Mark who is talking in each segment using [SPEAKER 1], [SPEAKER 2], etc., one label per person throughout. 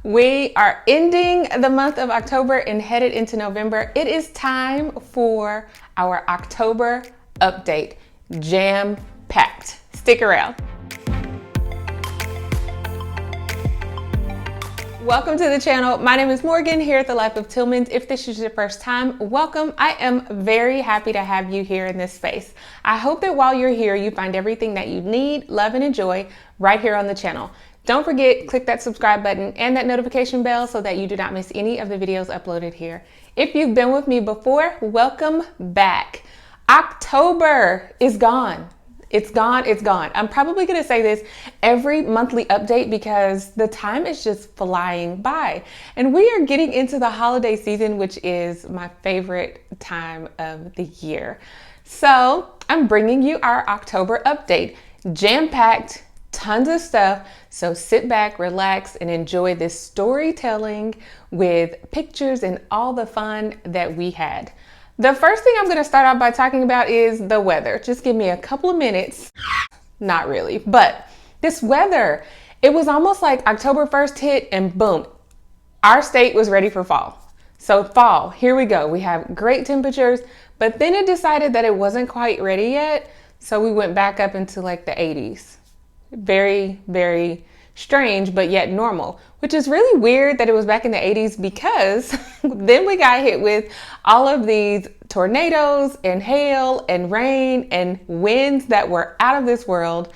[SPEAKER 1] We are ending the month of October and headed into November. It is time for our October update. Jam-packed. Stick around. Welcome to the channel. My name is Morgan here at The Life of Tillmans. If this is your first time, welcome. I am very happy to have you here in this space. I hope that while you're here, you find everything that you need, love, and enjoy right here on the channel. Don't forget, click that subscribe button and that notification bell so that you do not miss any of the videos uploaded here. If you've been with me before, welcome back. October is gone. It's gone, it's gone. I'm probably gonna say this every monthly update because the time is just flying by. And we are getting into the holiday season, which is my favorite time of the year. So I'm bringing you our October update, jam-packed, tons of stuff. So sit back, relax, and enjoy this storytelling with pictures and all the fun that we had. The first thing I'm going to start off by talking about is the weather. Just give me a couple of minutes. Not really, but this weather, it was almost like October 1st hit and boom, our state was ready for fall. So fall, here we go. We have great temperatures, but then it decided that it wasn't quite ready yet. So we went back up into like the 80s. Very, very strange, but yet normal, which is really weird that it was back in the 80s because then we got hit with all of these tornadoes and hail and rain and winds that were out of this world,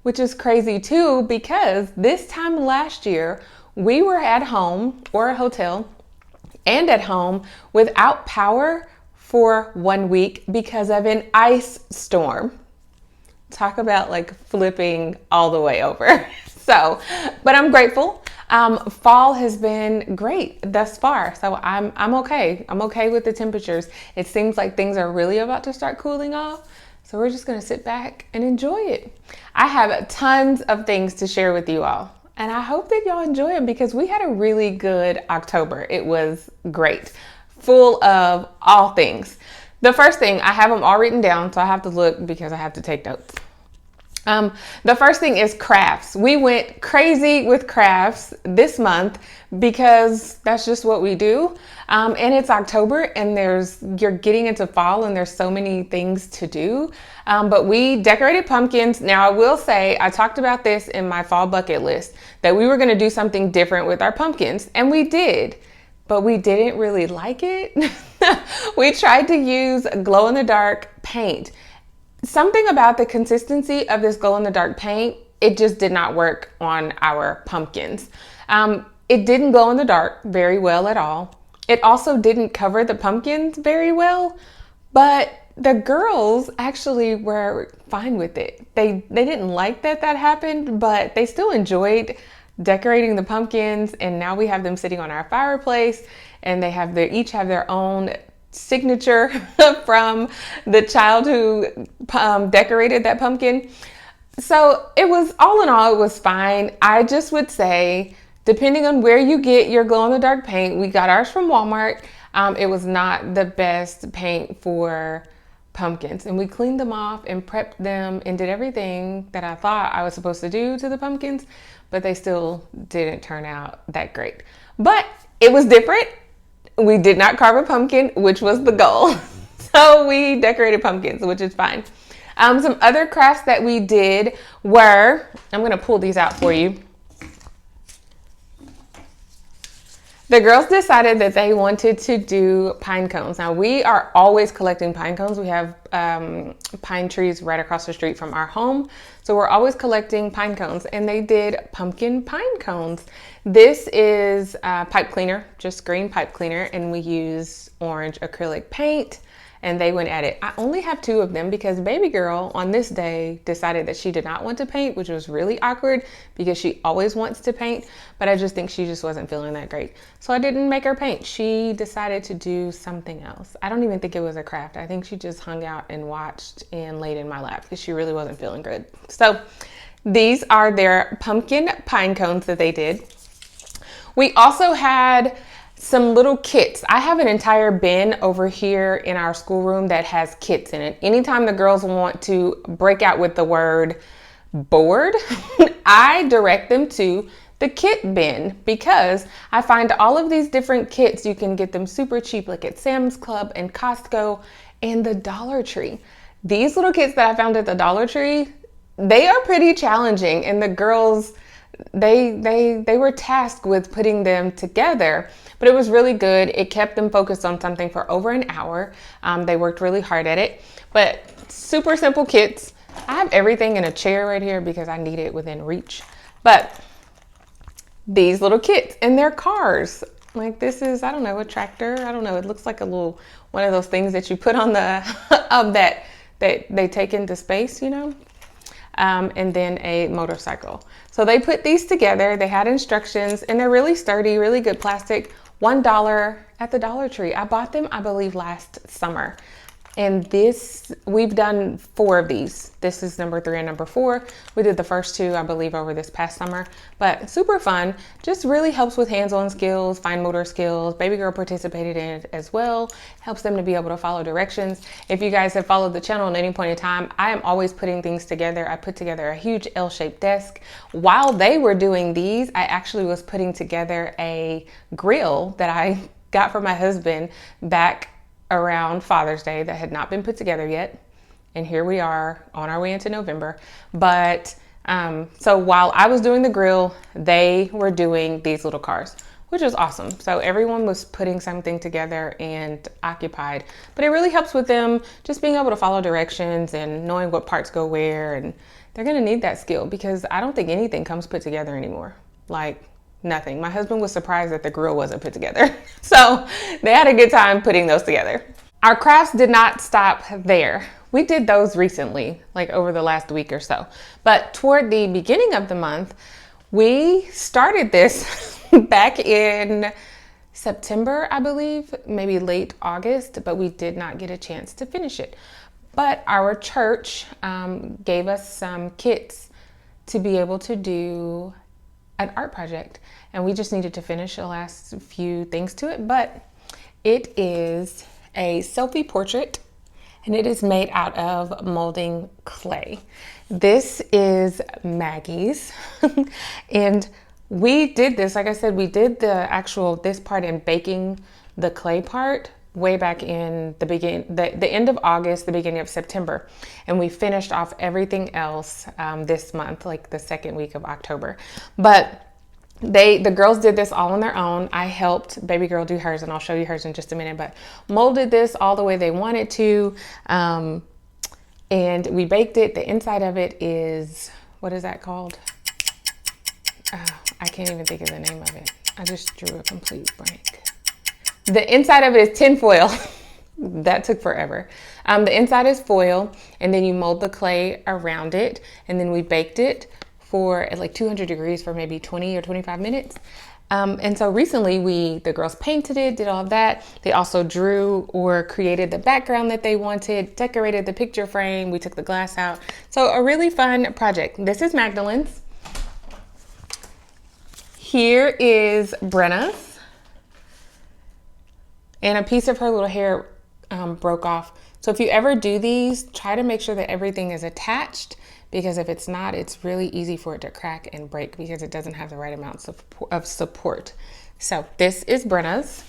[SPEAKER 1] which is crazy too, because this time last year we were at home or a hotel and at home without power for 1 week because of an ice storm. Talk about like flipping all the way over. So, but I'm grateful. Fall has been great thus far. So I'm okay. I'm okay with the temperatures. It seems like things are really about to start cooling off. So we're just going to sit back and enjoy it. I have tons of things to share with you all. And I hope that y'all enjoy them because we had a really good October. It was great. Full of all things. The first thing, I have them all written down, so I have to look because I have to take notes. The first thing is crafts. We went crazy with crafts this month because that's just what we do. And it's October and you're getting into fall and there's so many things to do. But we decorated pumpkins. Now I will say, I talked about this in my fall bucket list, that we were going to do something different with our pumpkins, and we did. But we didn't really like it. We tried to use glow-in-the-dark paint. Something about the consistency of this glow-in-the-dark paint, it just did not work on our pumpkins. It didn't glow in the dark very well at all. It also didn't cover the pumpkins very well, but the girls actually were fine with it. They didn't like that happened, but they still enjoyed decorating the pumpkins, and now we have them sitting on our fireplace, and they each have their own signature from the child who decorated that pumpkin. So it was, all in all, it was fine. I just would say, depending on where you get your glow-in-the-dark paint, we got ours from Walmart. It was not the best paint for pumpkins, and we cleaned them off and prepped them and did everything that I thought I was supposed to do to the pumpkins, but they still didn't turn out that great. But it was different. We did not carve a pumpkin, which was the goal. So we decorated pumpkins, which is fine. Some other crafts that we did were, I'm going to pull these out for you. The girls decided that they wanted to do pine cones. Now we are always collecting pine cones. We have pine trees right across the street from our home. So we're always collecting pine cones, and they did pumpkin pine cones. This is pipe cleaner, just green pipe cleaner, and we use orange acrylic paint, and they went at it. I only have 2 of them because baby girl on this day decided that she did not want to paint, which was really awkward because she always wants to paint, but I just think she just wasn't feeling that great. So I didn't make her paint. She decided to do something else. I don't even think it was a craft. I think she just hung out and watched and laid in my lap because she really wasn't feeling good. So these are their pumpkin pine cones that they did. We also had some little kits. I have an entire bin over here in our schoolroom that has kits in it. Anytime the girls want to break out with the word board, I direct them to the kit bin, because I find all of these different kits, you can get them super cheap, like at Sam's Club and Costco and the Dollar Tree. These little kits that I found at the Dollar Tree, they are pretty challenging, and the girls, they were tasked with putting them together, but it was really good. It kept them focused on something for over an hour. They worked really hard at it, but super simple kits. I have everything in a chair right here because I need it within reach. But these little kits and their cars, like this is, I don't know, a tractor. I don't know. It looks like a little, one of those things that you put on the, that they take into space, you know? And then a motorcycle. So they put these together. They had instructions, and they're really sturdy, really good plastic. $1 at the Dollar Tree. I bought them, I believe, last summer. And this, we've done 4 of these. This is number 3 and number 4. We did the first 2, I believe, over this past summer, but super fun. Just really helps with hands-on skills, fine motor skills. Baby girl participated in it as well. Helps them to be able to follow directions. If you guys have followed the channel at any point in time, I am always putting things together. I put together a huge L-shaped desk. While they were doing these, I actually was putting together a grill that I got from my husband back around Father's Day that had not been put together yet. And here we are on our way into November. But so while I was doing the grill, they were doing these little cars, which is awesome. So everyone was putting something together and occupied, but it really helps with them just being able to follow directions and knowing what parts go where. And they're gonna need that skill because I don't think anything comes put together anymore. Like, nothing. My husband was surprised that the grill wasn't put together. So they had a good time putting those together. Our crafts did not stop there. We did those recently, like over the last week or so. But toward the beginning of the month, we started this back in September, I believe, maybe late August, but we did not get a chance to finish it. But our church gave us some kits to be able to do an art project, and we just needed to finish the last few things to it. But it is a selfie portrait, and it is made out of molding clay. This is Maggie's and we did this, like I said, we did this part in baking the clay part way back in the end of August, the beginning of September. And we finished off everything else this month, like the second week of October. But the girls did this all on their own. I helped baby girl do hers, and I'll show you hers in just a minute, but molded this all the way they wanted to. And we baked it. The inside of it is, what is that called? I can't even think of the name of it. I just drew a complete blank. The inside of it is tin foil. That took forever. The inside is foil, and then you mold the clay around it, and then we baked it for at like 200 degrees for maybe 20 or 25 minutes. And so recently the girls painted it, did all of that. They also drew or created the background that they wanted, decorated the picture frame. We took the glass out. So a really fun project. This is Magdalene's. Here is Brenna's. And a piece of her little hair broke off. So if you ever do these, try to make sure that everything is attached, because if it's not, it's really easy for it to crack and break because it doesn't have the right amounts of support. So this is Brenna's.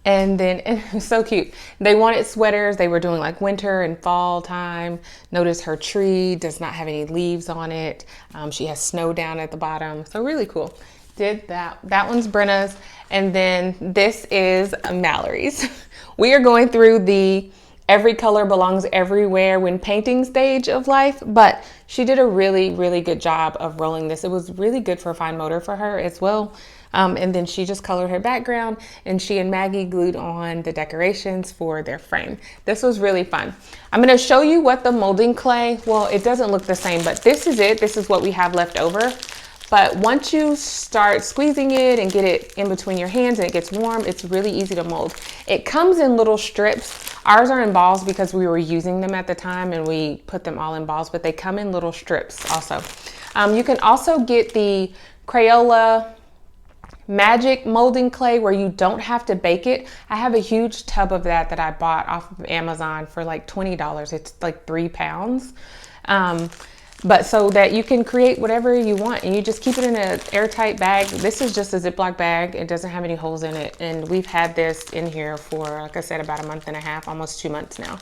[SPEAKER 1] And then it was so cute. They wanted sweaters. They were doing like winter and fall time. Notice her tree does not have any leaves on it. She has snow down at the bottom. So really cool. Did that. That one's Brenna's. And then this is Mallory's. We are going through the every color belongs everywhere when painting stage of life, but she did a really, really good job of rolling this. It was really good for fine motor for her as well. And then she just colored her background, and she and Maggie glued on the decorations for their frame. This was really fun. I'm gonna show you what the molding clay, well, it doesn't look the same, but this is it. This is what we have left over. But once you start squeezing it and get it in between your hands and it gets warm, it's really easy to mold. It comes in little strips. Ours are in balls because we were using them at the time and we put them all in balls, but they come in little strips also. You can also get the Crayola Magic molding clay where you don't have to bake it. I have a huge tub of that I bought off of Amazon for like $20. It's like 3 pounds. But so that you can create whatever you want, and you just keep it in an airtight bag. This is just a Ziploc bag. It doesn't have any holes in it. And we've had this in here for, like I said, about a month and a half, almost 2 months now.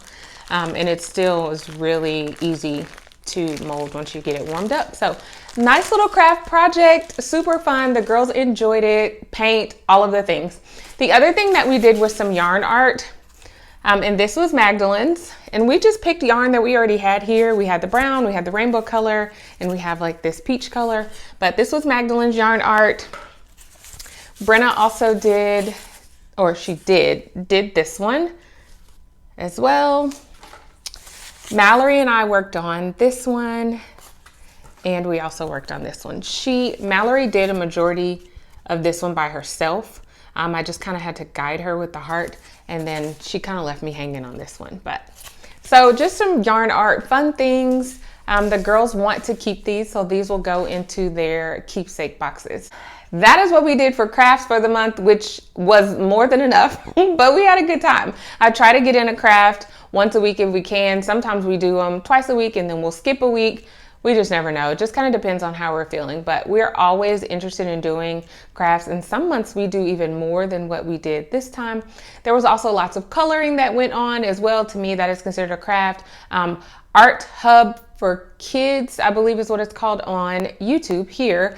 [SPEAKER 1] And it still is really easy to mold once you get it warmed up. So nice little craft project, super fun. The girls enjoyed it, paint, all of the things. The other thing that we did was some yarn art. And this was Magdalene's, and we just picked yarn that we already had here. We had the brown, we had the rainbow color, and we have like this peach color, but this was Magdalene's yarn art. Brenna also did this one as well. Mallory and I worked on this one, and we also worked on this one. Mallory did a majority of this one by herself. I just kind of had to guide her with the heart, and then she kind of left me hanging on this one. But so just some yarn art, fun things. The girls want to keep these, so these will go into their keepsake boxes. That is what we did for crafts for the month, which was more than enough, but we had a good time. I try to get in a craft once a week if we can. Sometimes we do them twice a week, and then we'll skip a week. We just never know. It just kind of depends on how we're feeling, but we're always interested in doing crafts, and some months we do even more than what we did this time. There was also lots of coloring that went on as well. To me, that is considered a craft. Art Hub for Kids, I believe is what it's called on YouTube here,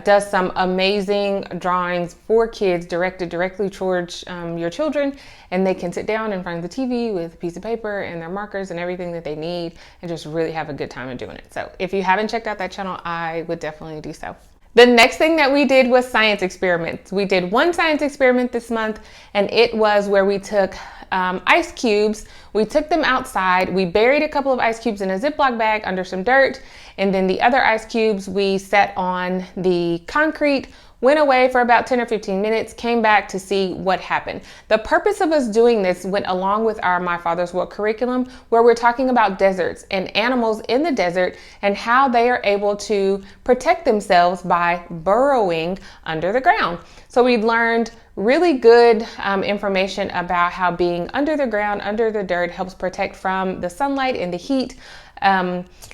[SPEAKER 1] does some amazing drawings for kids directed directly towards your children, and they can sit down in front of the TV with a piece of paper and their markers and everything that they need and just really have a good time of doing it. So if you haven't checked out that channel, I would definitely do so. The next thing that we did was science experiments. We did one science experiment this month, and it was where we took ice cubes. We took them outside. We buried a couple of ice cubes in a Ziploc bag under some dirt, and then the other ice cubes we set on the concrete, went away for about 10 or 15 minutes, came back to see what happened. The purpose of us doing this went along with our My Father's World curriculum, where we're talking about deserts and animals in the desert and how they are able to protect themselves by burrowing under the ground. So we learned really good information about how being under the ground, under the dirt, helps protect from the sunlight and the heat.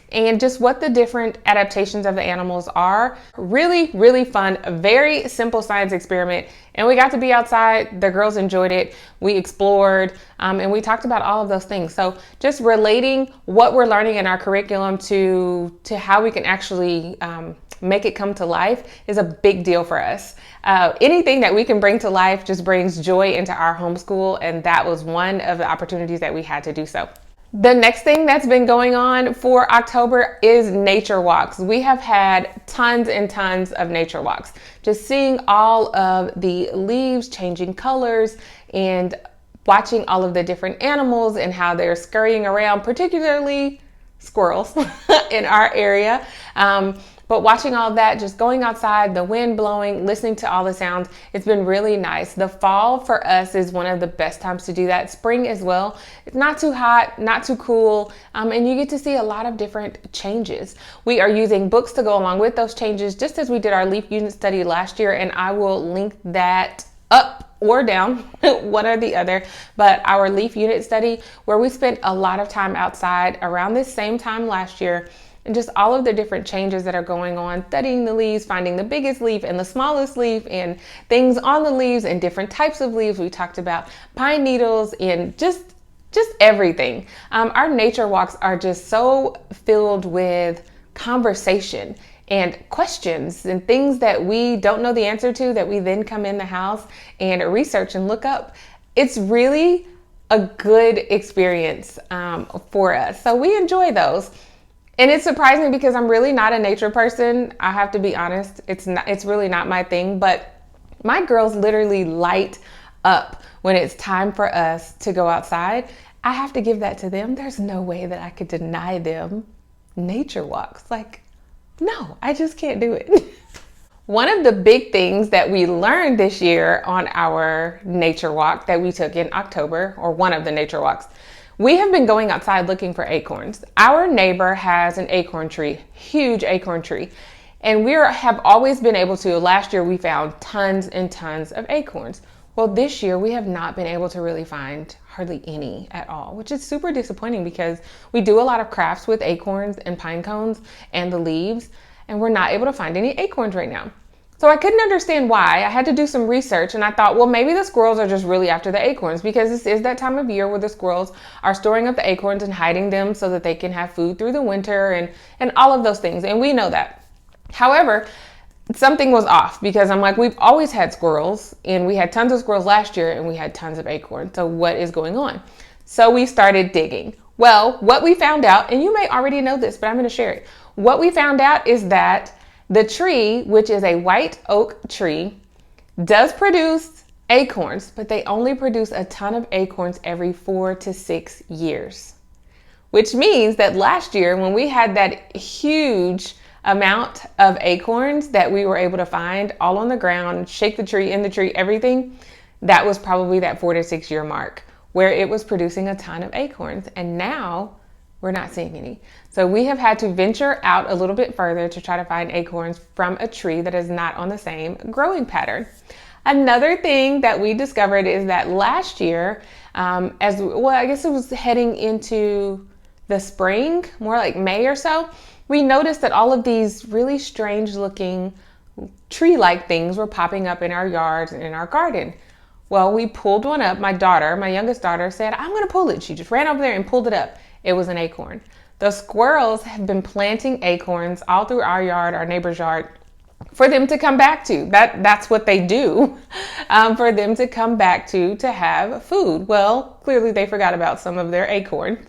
[SPEAKER 1] And just what the different adaptations of the animals are. Really, really fun, a very simple science experiment. And we got to be outside. The girls enjoyed it. We explored, and we talked about all of those things. So just relating what we're learning in our curriculum to how we can actually make it come to life is a big deal for us. Anything that we can bring to life just brings joy into our homeschool, and that was one of the opportunities that we had to do so. The next thing that's been going on for October is nature walks. We have had tons and tons of nature walks. Just seeing all of the leaves changing colors and watching all of the different animals and how they're scurrying around, particularly squirrels in our area. But watching all that, just going outside, the wind blowing, listening to all the sounds, it's been really nice. The fall for us is one of the best times to do that. Spring as well. It's not too hot, not too cool, and you get to see a lot of different changes. We are using books to go along with those changes, just as we did our leaf unit study last year, and I will link that up or down, one or the other. But our leaf unit study, where we spent a lot of time outside around this same time last year, and just all of the different changes that are going on, studying the leaves, finding the biggest leaf and the smallest leaf and things on the leaves and different types of leaves. We talked about pine needles and just everything. Our nature walks are just so filled with conversation and questions and things that we don't know the answer to, that we then come in the house and research and look up. It's really a good experience for us. So we enjoy those. And it's surprising because I'm really not a nature person. I have to be honest. It's really not my thing, but my girls literally light up when it's time for us to go outside. I have to give that to them. There's no way that I could deny them nature walks. Like, no, I just can't do it. One of the big things that we learned this year on our nature walk that we took in October, or one of the nature walks, we have been going outside looking for acorns. Our neighbor has an acorn tree, huge acorn tree. And we have always been able to, last year we found tons and tons of acorns. Well, this year we have not been able to really find hardly any at all, which is super disappointing because we do a lot of crafts with acorns and pine cones and the leaves, and we're not able to find any acorns right now. So I couldn't understand why. I had to do some research, and I thought, well, maybe the squirrels are just really after the acorns, because this is that time of year where the squirrels are storing up the acorns and hiding them so that they can have food through the winter and all of those things. And we know that. However, something was off, because I'm like, we've always had squirrels, and we had tons of squirrels last year and we had tons of acorns. So what is going on? So we started digging. Well, what we found out, and you may already know this, but I'm going to share it. What we found out is that the tree, which is a white oak tree, does produce acorns, but they only produce a ton of acorns every 4 to 6 years, which means that last year when we had that huge amount of acorns that we were able to find all on the ground, shake the tree, in the tree, everything, that was probably that 4 to 6 year mark where it was producing a ton of acorns. And now we're not seeing any. So we have had to venture out a little bbit further to try to find acorns from a tree that is not on the same growing pattern. Another thing that we discovered is that last year, as well, I guess it was heading into the spring, more like May or so, we noticed that all of these really strange looking tree-like things were popping up in our yards and in our garden. Well, we pulled one up. My youngest daughter said, I'm going to pull it. She just ran over there and pulled it up. It was an acorn. The squirrels have been planting acorns all through our yard, our neighbor's yard, for them to come back to. That's what they do, for them to come back to have food. Well, clearly they forgot about some of their acorns,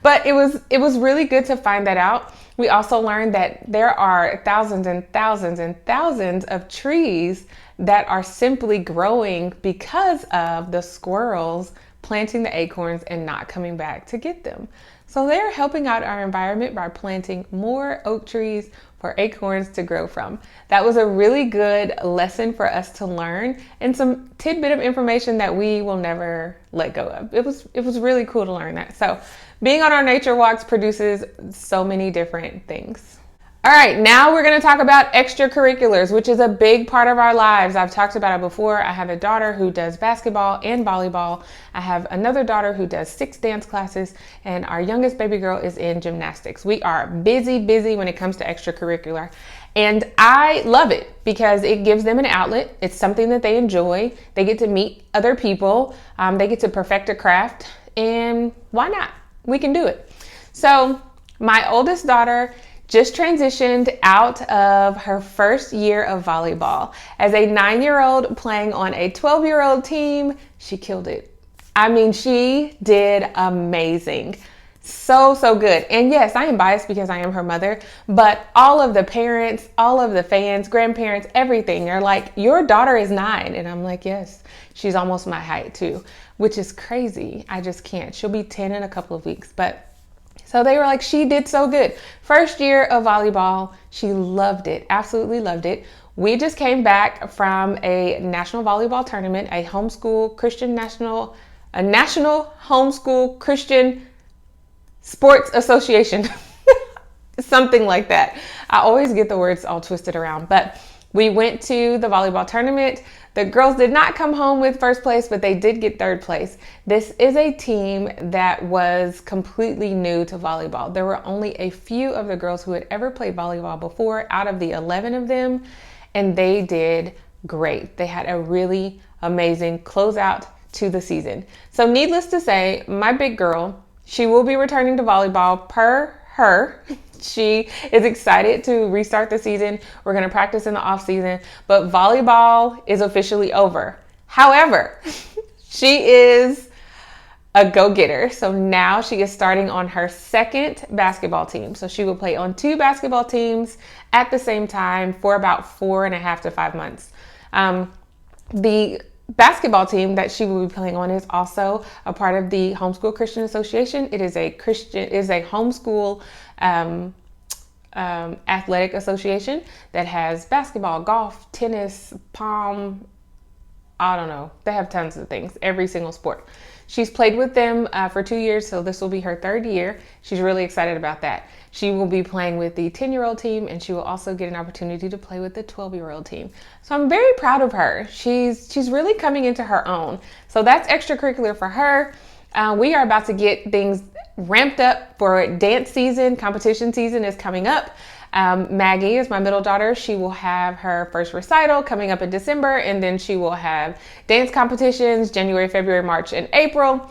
[SPEAKER 1] but it was really good to find that out. We also learned that there are thousands and thousands and thousands of trees that are simply growing because of the squirrels planting the acorns and not coming back to get them. So they're helping out our environment by planting more oak trees for acorns to grow from. That was a really good lesson for us to learn, and some tidbit of information that we will never let go of. It was really cool to learn that. So being on our nature walks produces so many different things. All right, now we're going to talk about extracurriculars, which is a big part of our lives. I've talked about it before. I have a daughter who does basketball and volleyball. I have another daughter who does 6 dance classes, and our youngest baby girl is in gymnastics. We are busy when it comes to extracurricular, and I love it because it gives them an outlet. It's something that they enjoy. They get to meet other people. They get to perfect a craft, and why not? We can do it. So my oldest daughter just transitioned out of her first year of volleyball. As a 9-year-old playing on a 12-year-old team, she killed it. I mean, she did amazing. So good. And yes, I am biased because I am her mother, but all of the parents, all of the fans, grandparents, everything are like, your daughter is 9. And I'm like, yes, she's almost my height too, which is crazy. I just can't. She'll be 10 in a couple of weeks, but so they were like, she did so good. First year of volleyball, she loved it, absolutely loved it. We just came back from a national volleyball tournament, a national homeschool Christian sports association, something like that. I always get the words all twisted around, but we went to the volleyball tournament. The girls did not come home with first place, but they did get 3rd place. This is a team that was completely new to volleyball. There were only a few of the girls who had ever played volleyball before out of the 11 of them, and they did great. They had a really amazing closeout to the season. So needless to say, my big girl, she will be returning to volleyball per her. She is excited to restart the season. We're going to practice in the off season, but volleyball is officially over. However, she is a go-getter. So now she is starting on her 2nd basketball team. So she will play on 2 basketball teams at the same time for about 4.5 to 5 months. The basketball team that she will be playing on is also a part of the Homeschool Christian Association. It is a homeschool athletic association that has basketball, golf, tennis, pom, I don't know. They have tons of things, every single sport. She's played with them for 2 years, so this will be her 3rd year. She's really excited about that. she will be playing with the 10-year-old team, and she will also get an opportunity to play with the 12-year-old team. So I'm very proud of her. She's really coming into her own. So that's extracurricular for her. We are about to get things ramped up for dance season. Competition season is coming up. Maggie is my middle daughter. She will have her first recital coming up in December, and then she will have dance competitions January, February, March, and April.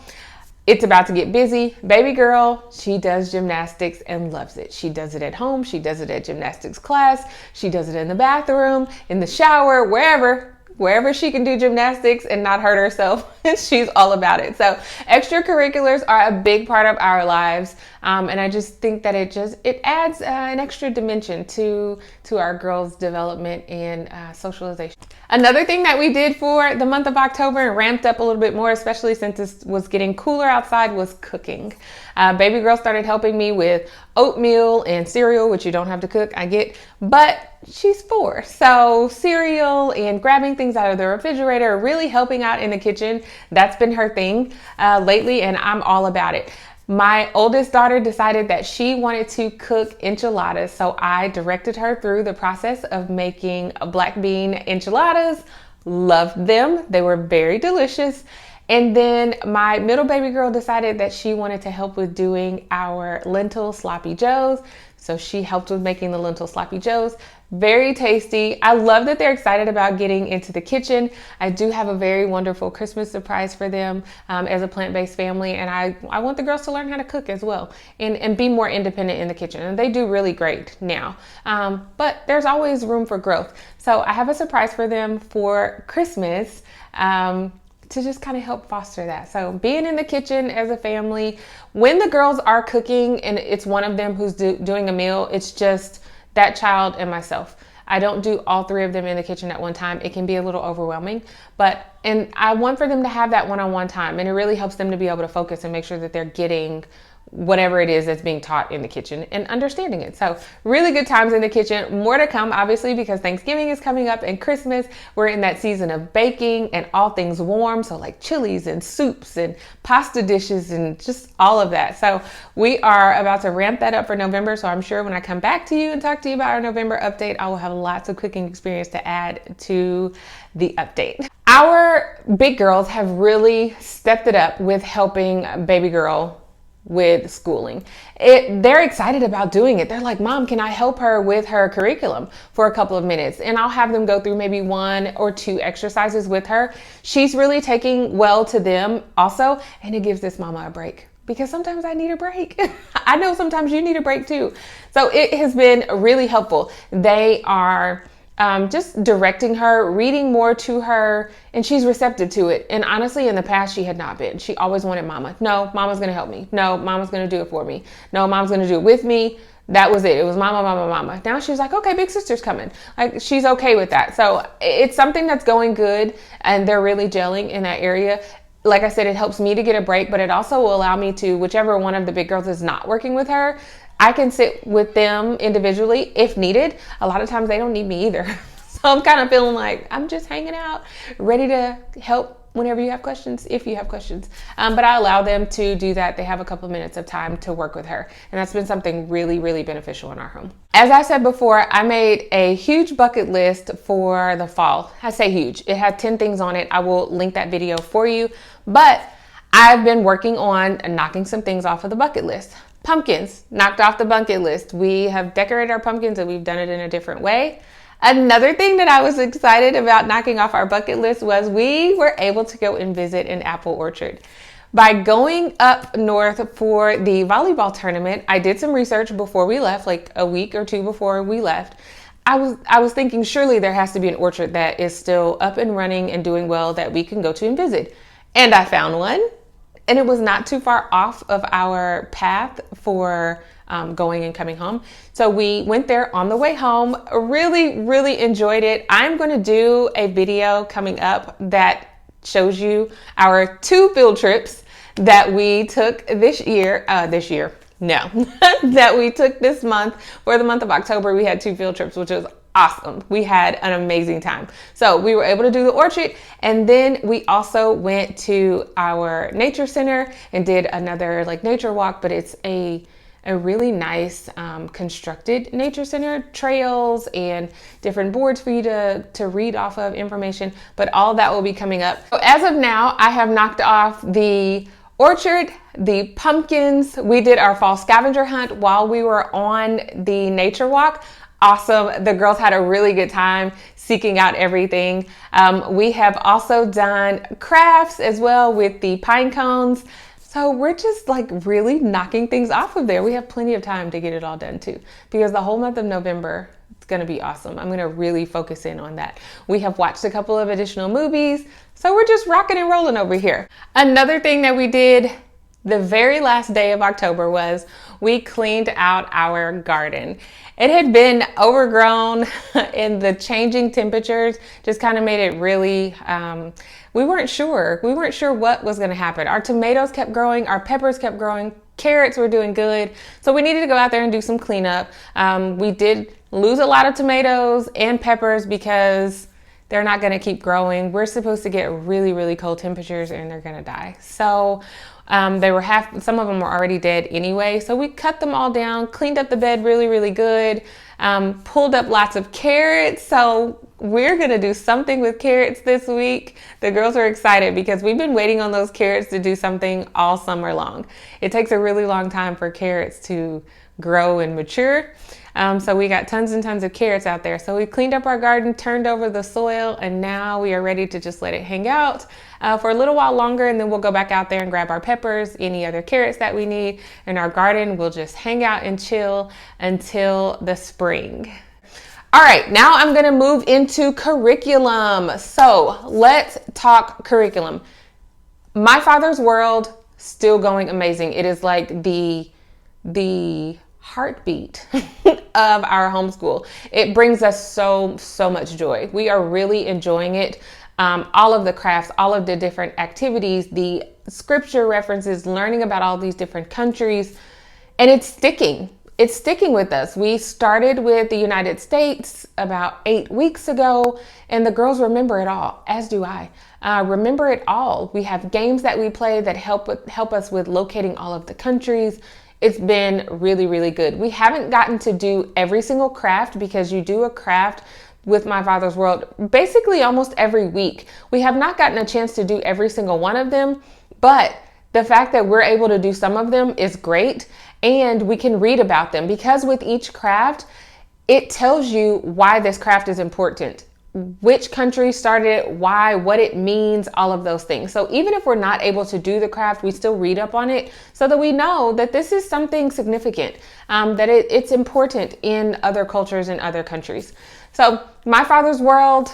[SPEAKER 1] It's about to get busy. Baby girl, she does gymnastics and loves it. She does it at home. She does it at gymnastics class. She does it in the bathroom, in the shower, wherever she can do gymnastics and not hurt herself. She's all about it. So extracurriculars are a big part of our lives. And I just think that it adds an extra dimension to our girls' development and socialization. Another thing that we did for the month of October and ramped up a little bit more, especially since it was getting cooler outside, was cooking. Baby girl started helping me with oatmeal and cereal, which you don't have to cook, I get, but she's 4. So cereal and grabbing things out of the refrigerator, really helping out in the kitchen. That's been her thing lately, and I'm all about it. My oldest daughter decided that she wanted to cook enchiladas, so I directed her through the process of making black bean enchiladas. Loved them. They were very delicious. And then my middle baby girl decided that she wanted to help with doing our lentil sloppy joes. So she helped with making the lentil sloppy joes. Very tasty. I love that they're excited about getting into the kitchen. I do have a very wonderful Christmas surprise for them as a plant-based family. And I want the girls to learn how to cook as well and be more independent in the kitchen. And they do really great now. But there's always room for growth. So I have a surprise for them for Christmas. To just kind of help foster that. So being in the kitchen as a family, when the girls are cooking and it's one of them who's doing a meal, it's just that child and myself. I don't do all 3 of them in the kitchen at one time. It can be a little overwhelming, and I want for them to have that one-on-one time, and it really helps them to be able to focus and make sure that they're getting whatever it is that's being taught in the kitchen and understanding it. So really good times in the kitchen. More to come, obviously, because Thanksgiving is coming up and Christmas. We're in that season of baking and all things warm. So like chilies and soups and pasta dishes and just all of that. So we are about to ramp that up for November. So I'm sure when I come back to you and talk to you about our November update, I will have lots of cooking experience to add to the update. Our big girls have really stepped it up with helping baby girl with schooling. They're excited about doing it. They're like, Mom, can I help her with her curriculum for a couple of minutes? And I'll have them go through maybe 1 or 2 exercises with her. She's really taking well to them also, and it gives this mama a break. Because sometimes I need a break. I know sometimes you need a break too. So it has been really helpful. They are just directing her, reading more to her, and she's receptive to it. And honestly, in the past, she had not been. She always wanted mama. No, mama's going to help me. No, mama's going to do it for me. No, mom's going to do it with me. That was it. It was mama, mama, mama. Now she's like, okay, big sister's coming. Like, she's okay with that. So it's something that's going good, and they're really gelling in that area. Like I said, it helps me to get a break, but it also will allow me to, whichever one of the big girls is not working with her, I can sit with them individually if needed. A lot of times they don't need me either. So I'm kind of feeling like I'm just hanging out, ready to help whenever you have questions, if you have questions. But I allow them to do that. They have a couple of minutes of time to work with her. And that's been something really, really beneficial in our home. As I said before, I made a huge bucket list for the fall. I say huge. It had 10 things on it. I will link that video for you. But I've been working on knocking some things off of the bucket list. Pumpkins, knocked off the bucket list. We have decorated our pumpkins and we've done it in a different way. Another thing that I was excited about knocking off our bucket list was we were able to go and visit an apple orchard. By going up north for the volleyball tournament, I did some research before we left, like a week or 2 before we left. I was thinking surely there has to be an orchard that is still up and running and doing well that we can go to and visit. And I found one. And it was not too far off of our path for going and coming home. So we went there on the way home. Really, really enjoyed it. I'm going to do a video coming up that shows you our 2 field trips that we took that we took this month. For the month of October, we had 2 field trips, which was awesome. We had an amazing time. So we were able to do the orchard, and then we also went to our nature center and did another like nature walk, but it's a a really nice constructed nature center, trails and different boards for you to read off of information, but all that will be coming up. So as of now, I have knocked off the orchard, the pumpkins. We did our fall scavenger hunt while we were on the nature walk. Awesome. The girls had a really good time seeking out everything. We have also done crafts as well with the pine cones. So we're just like really knocking things off of there. We have plenty of time to get it all done too, because the whole month of November, it's going to be awesome. I'm going to really focus in on that. We have watched a couple of additional movies. So we're just rocking and rolling over here. Another thing that we did the very last day of October was we cleaned out our garden. It had been overgrown and the changing temperatures just kind of made it really, we weren't sure what was going to happen. Our tomatoes kept growing, our peppers kept growing, carrots were doing good. So we needed to go out there and do some cleanup. We did lose a lot of tomatoes and peppers because they're not going to keep growing. We're supposed to get really, really cold temperatures and they're going to die. So some of them were already dead anyway. So we cut them all down, cleaned up the bed really, really good, pulled up lots of carrots. So we're going to do something with carrots this week. The girls are excited because we've been waiting on those carrots to do something all summer long. It takes a really long time for carrots to grow and mature. So we got tons and tons of carrots out there. So we cleaned up our garden, turned over the soil, and now we are ready to just let it hang out for a little while longer, and then we'll go back out there and grab our peppers, any other carrots that we need, and our garden will just hang out and chill until the spring. All right, now I'm gonna move into curriculum. So let's talk curriculum. My Father's World, still going amazing. It is like the heartbeat of our homeschool. It brings us so much joy. We are really enjoying it. All of the crafts, all of the different activities, the scripture references, learning about all these different countries, and it's sticking. It's sticking with us. We started with the United States about 8 weeks ago, and the girls remember it all, as do I. Remember it all. We have games that we play that help us with locating all of the countries. It's been really, really good. We haven't gotten to do every single craft because you do a craft with My Father's World basically almost every week. We have not gotten a chance to do every single one of them, but the fact that we're able to do some of them is great, and we can read about them because with each craft, it tells you why this craft is important, which country started it, why, what it means, all of those things. So even if we're not able to do the craft, we still read up on it so that we know that this is something significant, that it's important in other cultures and other countries. So My Father's World,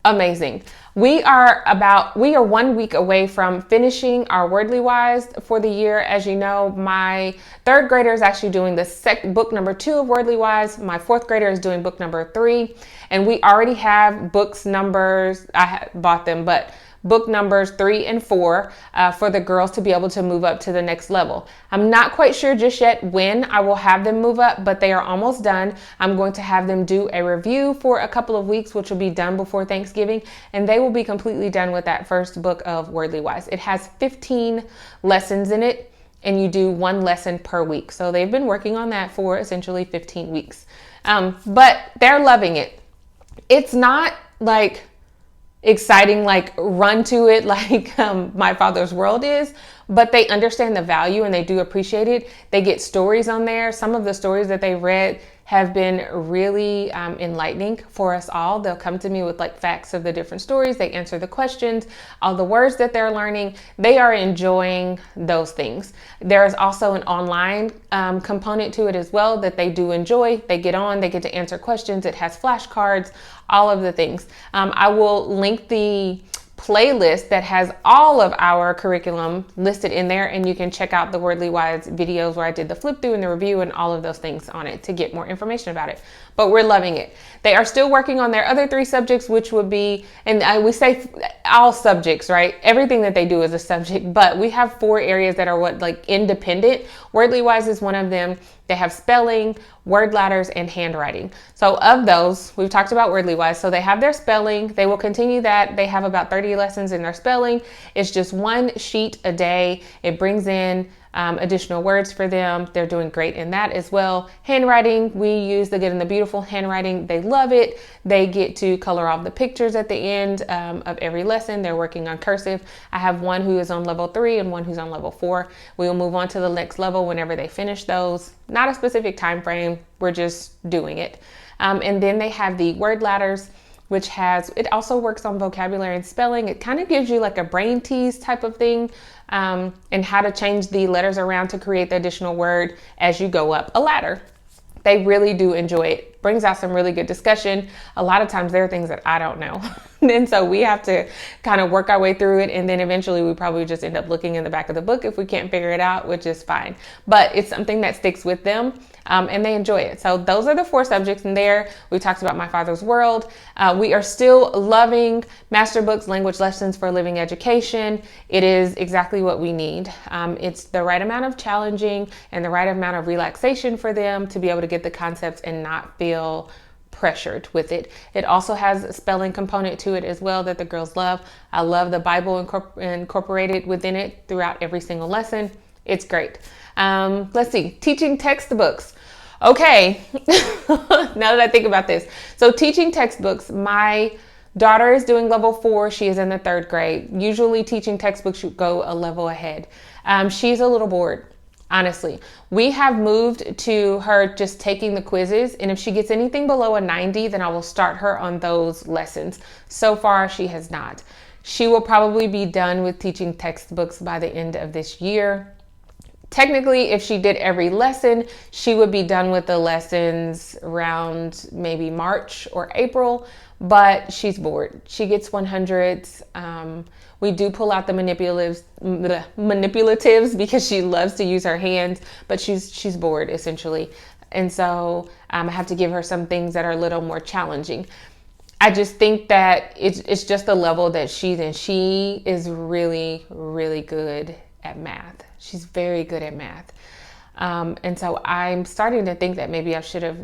[SPEAKER 1] amazing. We are 1 week away from finishing our Wordly Wise for the year. As you know, my third grader is actually doing the book number 2 of Wordly Wise. My fourth grader is doing book number 3. And we already have books numbers, bought them, but book numbers 3 and 4 for the girls to be able to move up to the next level. I'm not quite sure just yet when I will have them move up, but they are almost done. I'm going to have them do a review for a couple of weeks, which will be done before Thanksgiving, and they will be completely done with that first book of Wordly Wise. It has 15 lessons in it, and you do 1 lesson per week. So they've been working on that for essentially 15 weeks. But they're loving it. It's not like exciting, like run to it like My Father's World is, but they understand the value and they do appreciate it. They get stories on there. Some of the stories that they read have been really enlightening for us all. They'll come to me with like facts of the different stories. They answer the questions, all the words that they're learning. They are enjoying those things. There is also an online component to it as well that they do enjoy. They get on, they get to answer questions. It has flashcards, all of the things. I will link the playlist that has all of our curriculum listed in there, and you can check out the Wordly Wise videos where I did the flip through and the review and all of those things on it to get more information about it. But we're loving it. They are still working on their other 3 subjects, which would be, and we say all subjects, right? Everything that they do is a subject, but we have 4 areas that are independent. Wordly Wise is one of them. They have spelling, word ladders, and handwriting. So of those, we've talked about Wordly Wise. So they have their spelling. They will continue that. They have about 30 lessons in their spelling. It's just 1 sheet a day. It brings in additional words for them. They're doing great in that as well. Handwriting, we use the Good and the Beautiful handwriting. They love it. They get to color all the pictures at the end of every lesson. They're working on cursive. I have one who is on level 3 and one who's on level 4. We will move on to the next level whenever they finish those. Not a specific time frame. We're just doing it. And then they have the word ladders, which it also works on vocabulary and spelling. It kind of gives you like a brain tease type of thing, and how to change the letters around to create the additional word as you go up a ladder. They really do enjoy it. Brings out some really good discussion. A lot of times there are things that I don't know. And so we have to kind of work our way through it. And then eventually we probably just end up looking in the back of the book if we can't figure it out, which is fine. But it's something that sticks with them, and they enjoy it. So those are the 4 subjects in there. We talked about My Father's World. We are still loving Master Books Language Lessons for Living Education. It is exactly what we need. It's the right amount of challenging and the right amount of relaxation for them to be able to get the concepts and not feel pressured with it. It also has a spelling component to it as well that the girls love. I love the Bible incorporated within it throughout every single lesson. It's great. Let's see, teaching textbooks. Okay, now that I think about this. So teaching textbooks, my daughter is doing level 4. She is in the 3rd grade. Usually teaching textbooks should go a level ahead. She's a little bored. Honestly, we have moved to her just taking the quizzes, and if she gets anything below a 90, then I will start her on those lessons. So far, she has not. She will probably be done with teaching textbooks by the end of this year. Technically, if she did every lesson, she would be done with the lessons around maybe March or April, but she's bored. She gets 100s. We do pull out the manipulatives because she loves to use her hands, but she's bored essentially. And so I have to give her some things that are a little more challenging. I just think that it's just the level that she's in. She is really, really good at math. She's very good at math. And so I'm starting to think that maybe I should have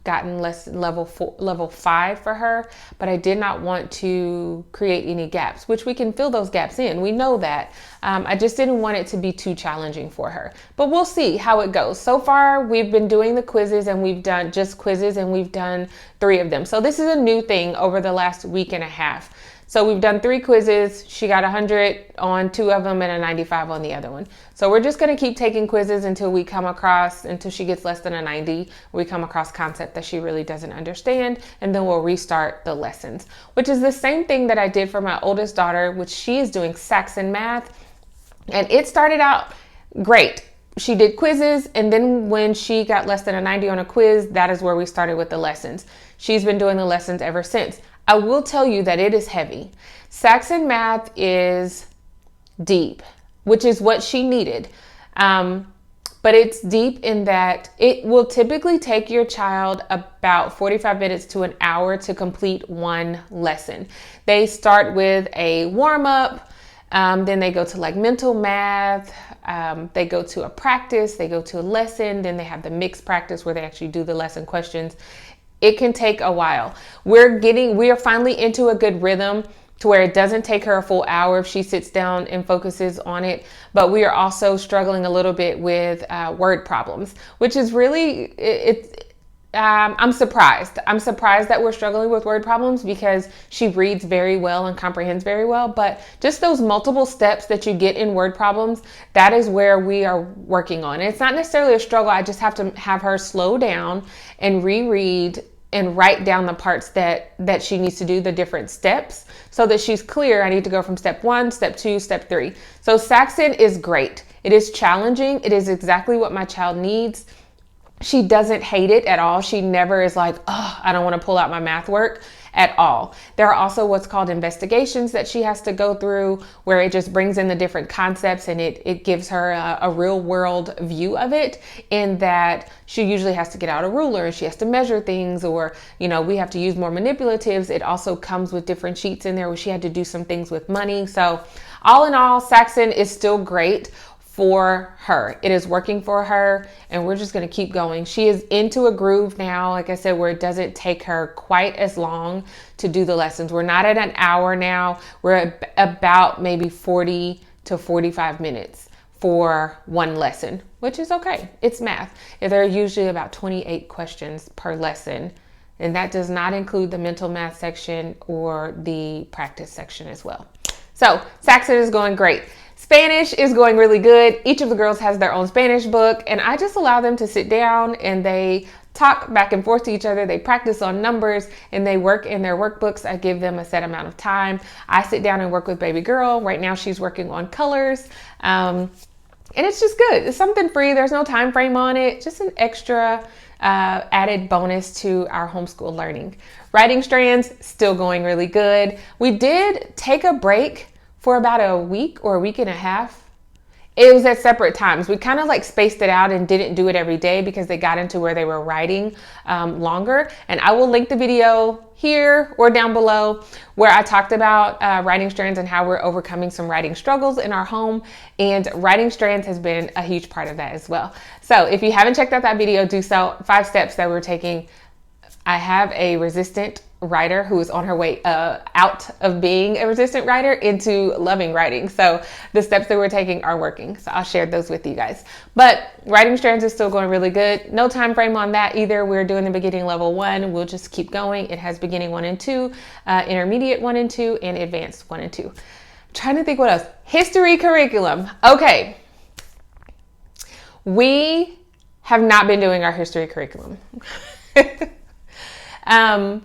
[SPEAKER 1] gotten level 5 for her, but I did not want to create any gaps, which we can fill those gaps in. We know that. I just didn't want it to be too challenging for her, but we'll see how it goes. So far, we've been doing the quizzes, and we've done just quizzes, and we've done 3 of them. So this is a new thing over the last week and a half. So we've done 3 quizzes. She got 100 on 2 of them and a 95 on the other one. So we're just going to keep taking quizzes until she gets less than a 90. We come across concept that she really doesn't understand, and then we'll restart the lessons, which is the same thing that I did for my oldest daughter, which she is doing Saxon math. And it started out great. She did quizzes, and then when she got less than a 90 on a quiz, that is where we started with the lessons. She's been doing the lessons ever since. I will tell you that it is heavy. Saxon math is deep, which is what she needed. But it's deep in that it will typically take your child about 45 minutes to an hour to complete one lesson. They start with a warm-up, then they go to like mental math, they go to a practice, they go to a lesson, then they have the mixed practice where they actually do the lesson questions. It can take a while. We are finally into a good rhythm to where it doesn't take her a full hour if she sits down and focuses on it. But we are also struggling a little bit with word problems, which is really, I'm surprised. I'm surprised that we're struggling with word problems because she reads very well and comprehends very well. But just those multiple steps that you get in word problems, that is where we are working on. And it's not necessarily a struggle. I just have to have her slow down and reread and write down the parts that she needs to do, the different steps, so that she's clear. I need to go from step 1, step 2, step 3. So Saxon is great. It is challenging. It is exactly what my child needs. She doesn't hate it at all. She never is like, oh, I don't want to pull out my math work at all. There are also what's called investigations that she has to go through, where it just brings in the different concepts and it gives her a real world view of it, in that she usually has to get out a ruler and she has to measure things, or, we have to use more manipulatives. It also comes with different sheets in there where she had to do some things with money. So all in all, Saxon is still great for her. It is working for her, and we're just going to keep going. She is into a groove now, like I said, where it doesn't take her quite as long to do the lessons. We're not at an hour now. We're at about maybe 40 to 45 minutes for one lesson, which is okay. It's math. There are usually about 28 questions per lesson, and that does not include the mental math section or the practice section as well. So Saxon is going great. Spanish is going really good. Each of the girls has their own Spanish book, and I just allow them to sit down and they talk back and forth to each other. They practice on numbers and they work in their workbooks. I give them a set amount of time. I sit down and work with baby girl. Right now she's working on colors. And it's just good. It's something free. There's no time frame on it. Just an extra added bonus to our homeschool learning. Writing strands, still going really good. We did take a break for about a week or a week and a half. It was at separate times. We kind of like spaced it out and didn't do it every day because they got into where they were writing longer. And I will link the video here or down below where I talked about writing strands and how we're overcoming some writing struggles in our home. And writing strands has been a huge part of that as well. So if you haven't checked out that video, do so. 5 steps that we're taking. I have a resistant writer who is on her way out of being a resistant writer into loving writing. So the steps that we're taking are working. So I'll share those with you guys. But writing strands is still going really good. No time frame on that either. We're doing the beginning level 1. We'll just keep going. It has beginning 1 and 2, intermediate 1 and 2, and advanced 1 and 2. Trying to think what else. History curriculum. Okay. We have not been doing our history curriculum.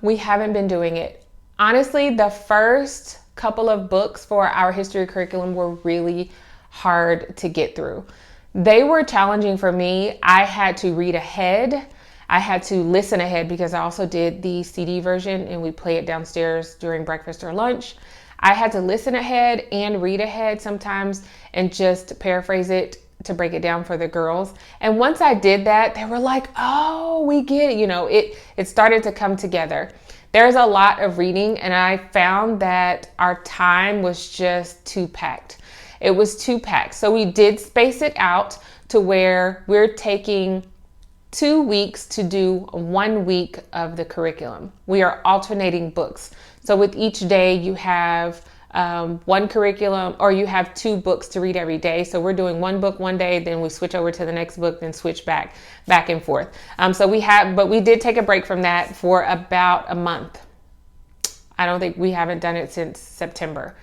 [SPEAKER 1] We haven't been doing it. Honestly, the first couple of books for our history curriculum were really hard to get through. They were challenging for me. I had to read ahead. I had to listen ahead because I also did the CD version and we play it downstairs during breakfast or lunch. I had to listen ahead and read ahead sometimes and just paraphrase it to break it down for the girls. And once I did that, they were like, oh, we get it. You know, it started to come together. There's a lot of reading and I found that our time was just too packed. It was too packed. So we did space it out to where we're taking 2 weeks to do 1 week of the curriculum. We are alternating books. So with each day you have one curriculum, or you have 2 books to read every day. So we're doing 1 book one day, then we switch over to the next book, then switch back and forth. So we did take a break from that for about a month. I don't think we haven't done it since September.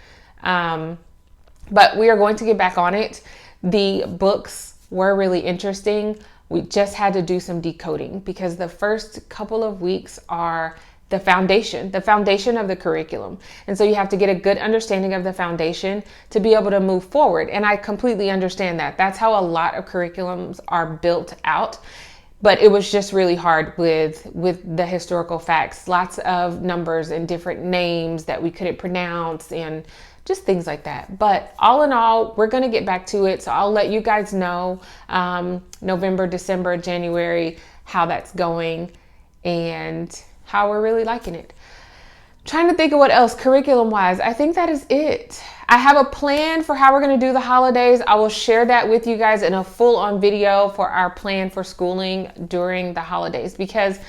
[SPEAKER 1] But we are going to get back on it. The books were really interesting. We just had to do some decoding because the first couple of weeks are the foundation of the curriculum. And so you have to get a good understanding of the foundation to be able to move forward. And I completely understand that. That's how a lot of curriculums are built out. But it was just really hard with the historical facts, lots of numbers and different names that we couldn't pronounce and just things like that. But all in all, we're going to get back to it. So I'll let you guys know November, December, January, how that's going and how we're really liking it. Trying to think of what else curriculum wise. I think that is it. I have a plan for how we're going to do the holidays. I will share that with you guys in a full on video for our plan for schooling during the holidays, because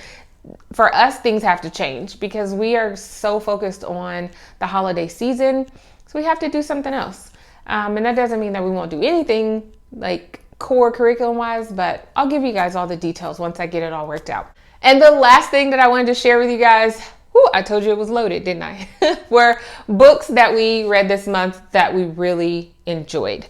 [SPEAKER 1] for us, things have to change because we are so focused on the holiday season. So we have to do something else. And that doesn't mean that we won't do anything like core curriculum wise, but I'll give you guys all the details once I get it all worked out. And the last thing that I wanted to share with you guys, I told you it was loaded, didn't I? Were books that we read this month that we really enjoyed.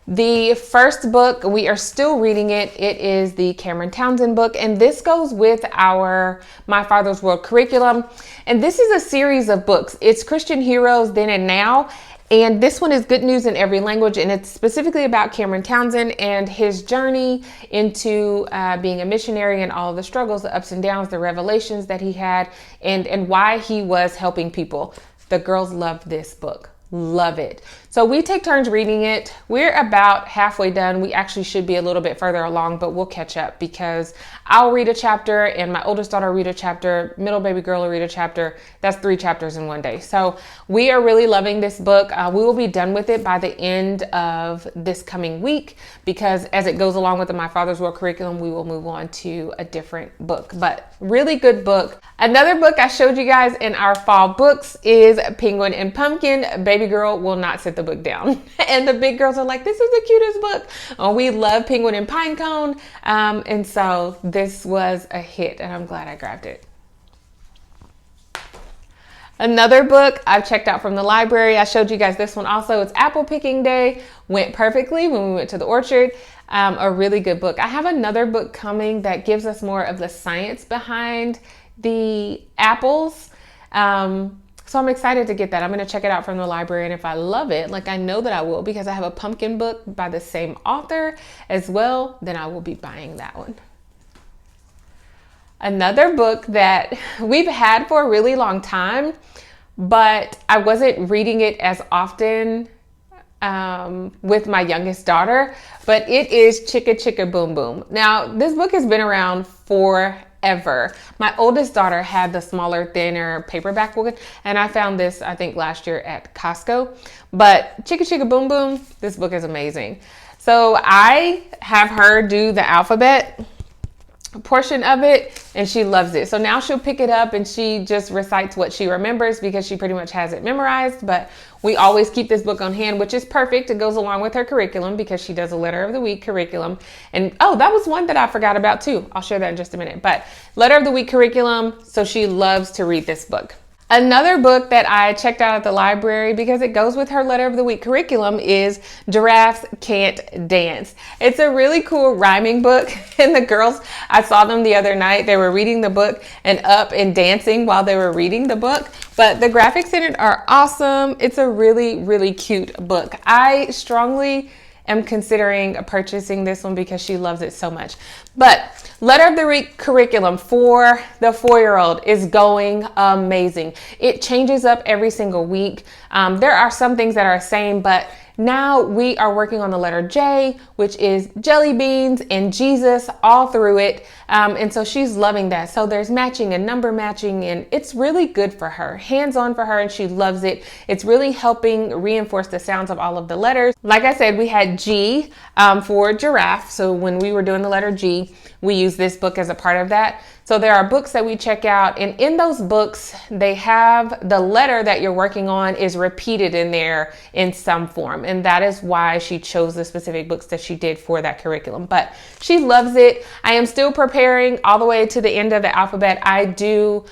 [SPEAKER 1] The first book, we are still reading it. It is the Cameron Townsend book, and this goes with our My Father's World curriculum. And this is a series of books. It's Christian Heroes Then and Now. And this one is Good News in Every Language, and it's specifically about Cameron Townsend and his journey into being a missionary and all of the struggles, the ups and downs, the revelations that he had, and why he was helping people. The girls loved this book. Love it. So we take turns reading it. We're about halfway done. We actually should be a little bit further along, but we'll catch up because I'll read a chapter and my oldest daughter will read a chapter, middle baby girl will read a chapter. That's 3 chapters in one day. So we are really loving this book. We will be done with it by the end of this coming week, because as it goes along with the My Father's World curriculum, we will move on to a different book. But really good book. Another book I showed you guys in our fall books is Penguin and Pumpkin. Baby girl will not sit the book down. And the big girls are like, this is the cutest book. Oh, we love Penguin and Pinecone. And so this was a hit, and I'm glad I grabbed it. Another book I've checked out from the library, I showed you guys this one also. It's Apple Picking Day. Went perfectly when we went to the orchard. A really good book. I have another book coming that gives us more of the science behind the apples. So I'm excited to get that. I'm going to check it out from the library, and if I love it, like I know that I will, because I have a pumpkin book by the same author as well, then I will be buying that one. Another book that we've had for a really long time, but I wasn't reading it as often with my youngest daughter, but it is Chicka Chicka Boom Boom. Now, this book has been around forever. My oldest daughter had the smaller, thinner paperback book, and I found this, I think, last year at Costco. But Chicka Chicka Boom Boom, this book is amazing. So I have her do the alphabet portion of it, and she loves it. So now she'll pick it up and she just recites what she remembers, because she pretty much has it memorized. But we always keep this book on hand, which is perfect. It goes along with her curriculum, because she does a letter of the week curriculum. And oh, that was one that I forgot about too. I'll share that in just a minute. But letter of the week curriculum, so she loves to read this book. Another book that I checked out at the library, because it goes with her letter of the week curriculum, is Giraffes Can't Dance. It's a really cool rhyming book, and the girls, I saw them the other night, they were reading the book and up and dancing while they were reading the book. But the graphics in it are awesome. It's a really, really cute book. I strongly am considering purchasing this one because she loves it so much. But letter of the week curriculum for the 4-year-old is going amazing. It changes up every single week. There are some things that are the same, but now we are working on the letter J, which is jelly beans and Jesus all through it. And so she's loving that. So there's matching and number matching, and it's really good for her, hands-on for her, and she loves it. It's really helping reinforce the sounds of all of the letters. Like I said, we had G for giraffe. So when we were doing the letter G, we used this book as a part of that. So there are books that we check out, and in those books, they have the letter that you're working on is repeated in there in some form. And that is why she chose the specific books that she did for that curriculum. But she loves it. I am still preparing all the way to the end of the alphabet. I do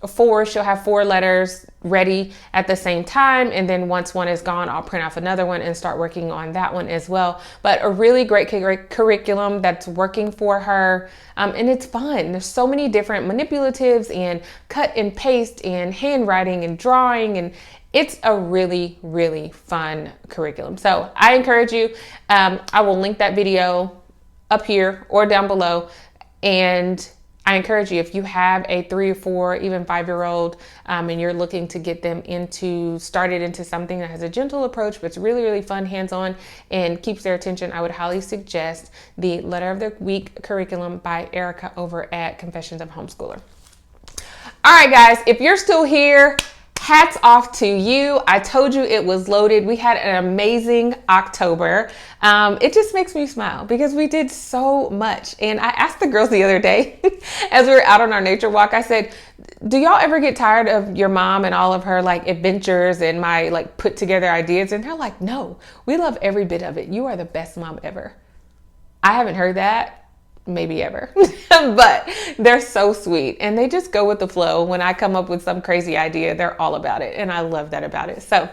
[SPEAKER 1] 4, she'll have 4 letters ready at the same time. And then once one is gone, I'll print off another one and start working on that one as well. But a really great curriculum that's working for her. And it's fun. There's so many different manipulatives and cut and paste and handwriting and drawing, and it's a really, really fun curriculum. So I encourage you, I will link that video up here or down below. And I encourage you, if you have a 3 or 4, even 5-year-old, and you're looking to get them started into something that has a gentle approach, but it's really, really fun, hands-on, and keeps their attention, I would highly suggest the Letter of the Week curriculum by Erica over at Confessions of a Homeschooler. All right, guys, if you're still here, hats off to you. I told you it was loaded. We had an amazing October. It just makes me smile because we did so much. And I asked the girls the other day as we were out on our nature walk, I said, do y'all ever get tired of your mom and all of her like adventures and my like put together ideas? And they're like, no, we love every bit of it. You are the best mom ever. I haven't heard that maybe ever, but they're so sweet and they just go with the flow. When I come up with some crazy idea, they're all about it. And I love that about it. So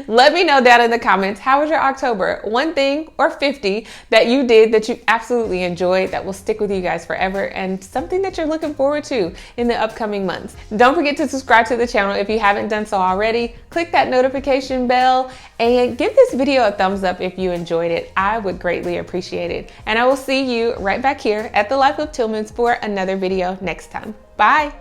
[SPEAKER 1] let me know down in the comments, how was your October? One thing or 50 that you did that you absolutely enjoyed that will stick with you guys forever, and something that you're looking forward to in the upcoming months. Don't forget to subscribe to the channel if you haven't done so already. Click that notification bell and give this video a thumbs up if you enjoyed it. I would greatly appreciate it. And I will see you right back here at the Life of Tillmans for another video next time. Bye.